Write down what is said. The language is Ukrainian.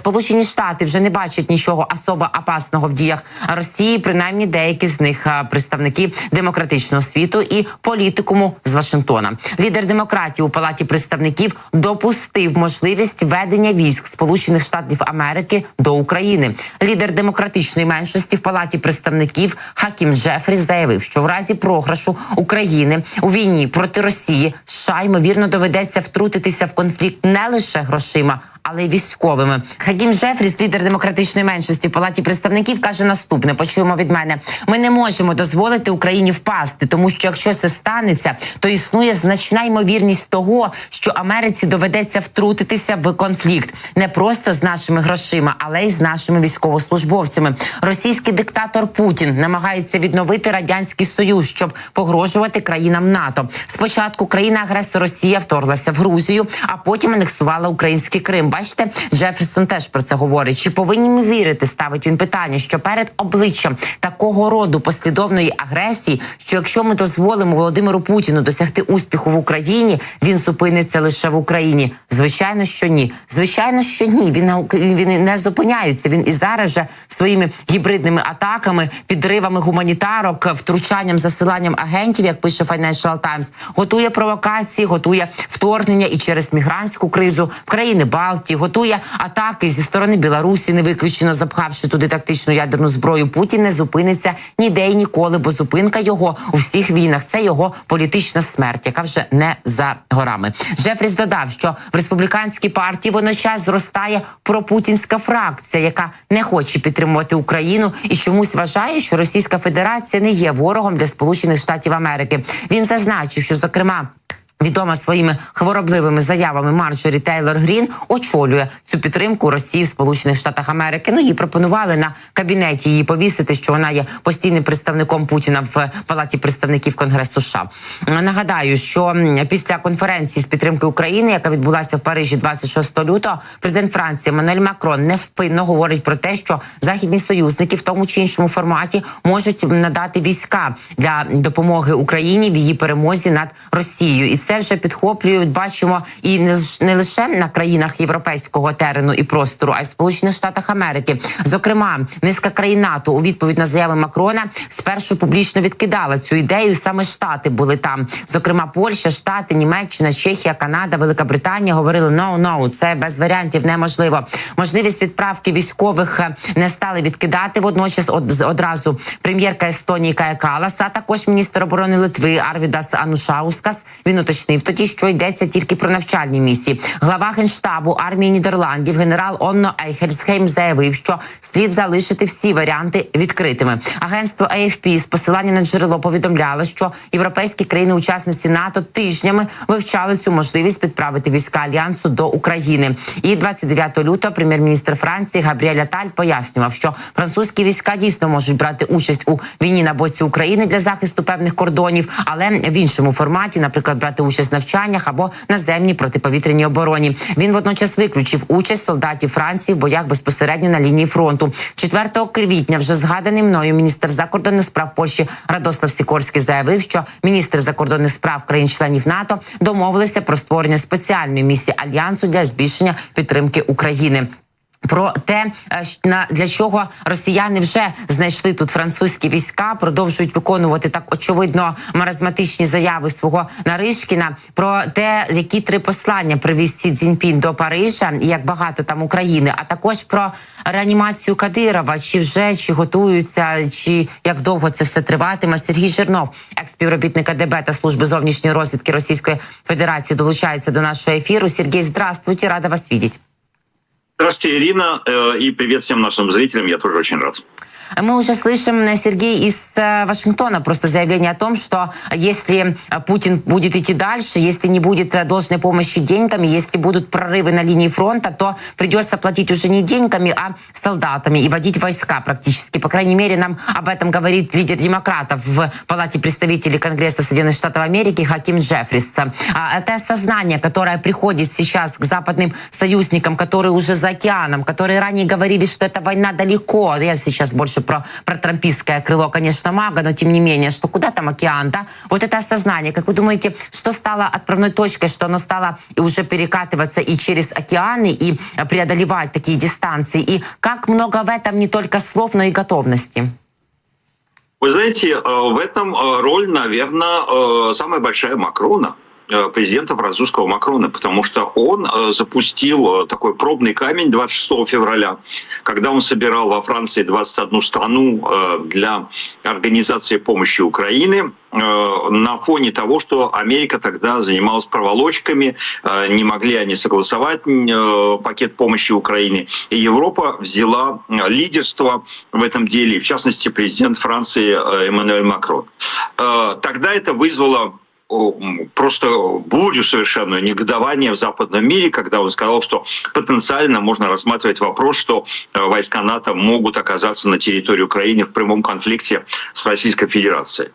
Сполучені Штати вже не бачать нічого особо опасного в діях Росії, принаймні деякі з них представники демократичного світу і політикуму з Вашингтона. Лідер демократів у Палаті представників допустив можливість ведення військ Сполучених Штатів Америки до України. Лідер демократичної меншості в Палаті представників Хакім Джефріс заявив, що в разі програшу України у війні проти Росії США, ймовірно, доведеться втрутитися в конфлікт не лише грошима, але й військовими. Хакім Джефріс, лідер демократичної меншості в Палаті представників, каже наступне. Почуємо від мене. Ми не можемо дозволити Україні впасти, тому що якщо це станеться, то існує значна ймовірність того, що Америці доведеться втрутитися в конфлікт. Не просто з нашими грошима, але й з нашими військовослужбовцями. Російський диктатор Путін намагається відновити Радянський Союз, щоб погрожувати країнам НАТО. Спочатку країна-агресор Росія вторглася в Грузію, а потім анексувала український Крим. Бачите, Джеферсон теж про це говорить. Чи повинні ми вірити, ставить він питання, що перед обличчям такого роду послідовної агресії, що якщо ми дозволимо Володимиру Путіну досягти успіху в Україні, він зупиниться лише в Україні? Звичайно, що ні. Звичайно, що ні. Він не зупиняється. Він і зараз же своїми гібридними атаками, підривами гуманітарок, втручанням, засиланням агентів, як пише Financial Times, готує провокації, готує вторгнення і через мігрантську кризу в країни Балтії, готує атаки зі сторони Білорусі, не виключено запхавши туди тактичну ядерну зброю. Путін не зупиниться ніде і ніколи, бо зупинка його у всіх війнах – це його політична смерть, яка вже не за горами. Джефріс додав, що в республіканській партії водночас зростає пропутінська фракція, яка не хоче підтримувати Україну і чомусь вважає, що Російська Федерація не є ворогом для Сполучених Штатів Америки. Він зазначив, що, зокрема, відома своїми хворобливими заявами Марджорі Тейлор Грін очолює цю підтримку Росії в Сполучених Штатах Америки. Їй пропонували на кабінеті її повісити, що вона є постійним представником Путіна в Палаті представників Конгресу США. Нагадаю, що після конференції з підтримки України, яка відбулася в Парижі 26 лютого, президент Франції Еммануель Макрон невпинно говорить про те, що західні союзники в тому чи іншому форматі можуть надати війська для допомоги Україні в її перемозі над Росією. І це вже підхоплюють, бачимо, і не лише на країнах європейського терену і простору, а й в Сполучених Штатах Америки. Зокрема, низка країн НАТО у відповідь на заяви Макрона спершу публічно відкидала цю ідею. Саме Штати були там. Зокрема, Польща, Штати, Німеччина, Чехія, Канада, Велика Британія говорили «no», це без варіантів неможливо. Можливість відправки військових не стали відкидати водночас одразу прем'єрка Естонії Кая Калас, а також міністр оборони Литви Арвідас Анушаускас. Він уточнив тоді, що йдеться тільки про навчальні місії. Глава Генштабу армії Нідерландів генерал Онно Ейхельсхейм заявив, що слід залишити всі варіанти відкритими. Агентство AFP з посиланням на джерело повідомляло, що європейські країни-учасниці НАТО тижнями вивчали цю можливість підправити війська Альянсу до України. І 29 лютого прем'єр-міністр Франції Габріель Аталь пояснював, що французькі війська дійсно можуть брати участь у війні на боці України для захисту певних кордонів, але в іншому форматі, наприклад, брати участь в навчаннях або наземній протиповітряній обороні. Він водночас виключив участь солдатів Франції в боях безпосередньо на лінії фронту. 4 квітня вже згаданий мною міністр закордонних справ Польщі Радослав Сікорський заявив, що міністри закордонних справ країн-членів НАТО домовилися про створення спеціальної місії Альянсу для збільшення підтримки України. Про те, для чого росіяни вже знайшли тут французькі війська, продовжують виконувати так очевидно маразматичні заяви свого Наришкіна, про те, які 3 послання привіз Сі Цзіньпін до Парижа і як багато там України, а також про реанімацію Кадирова, чи готуються, чи як довго це все триватиме. Сергій Жирнов, екс-співробітник КДБ та служби зовнішньої розвідки Російської Федерації, долучається до нашого ефіру. Сергій, здравствуйте, рада вас видеть. Здравствуйте, Ирина, и привет всем нашим зрителям, я тоже очень рад. Мы уже слышим, Сергей, из Вашингтона просто заявление о том, что если Путин будет идти дальше, если не будет должной помощи деньгами, если будут прорывы на линии фронта, то придется платить уже не деньгами, а солдатами и водить войска практически. По крайней мере, нам об этом говорит лидер демократов в Палате представителей Конгресса Соединенных Штатов Америки Хаким Джефрис. Это осознание, которое приходит сейчас к западным союзникам, которые уже за океаном, которые ранее говорили, что эта война далеко. Я сейчас больше про трампистское крыло, конечно, мага, но тем не менее, что куда там океан, да? Вот это осознание, как вы думаете, что стало отправной точкой, что оно стало и уже перекатываться и через океаны, и преодолевать такие дистанции? И как много в этом не только слов, но и готовности? Вы знаете, в этом роль, наверное, самая большая Макрона, президента французского Макрона, потому что он запустил такой пробный камень 26 февраля, когда он собирал во Франции 21 страну для организации помощи Украине, на фоне того, что Америка тогда занималась проволочками, не могли они согласовать пакет помощи Украине. И Европа взяла лидерство в этом деле, в частности, президент Франции Эммануэль Макрон. Тогда это вызвало просто бурю совершенную, негодование в западном мире, когда он сказал, что потенциально можно рассматривать вопрос, что войска НАТО могут оказаться на территории Украины в прямом конфликте с Российской Федерацией.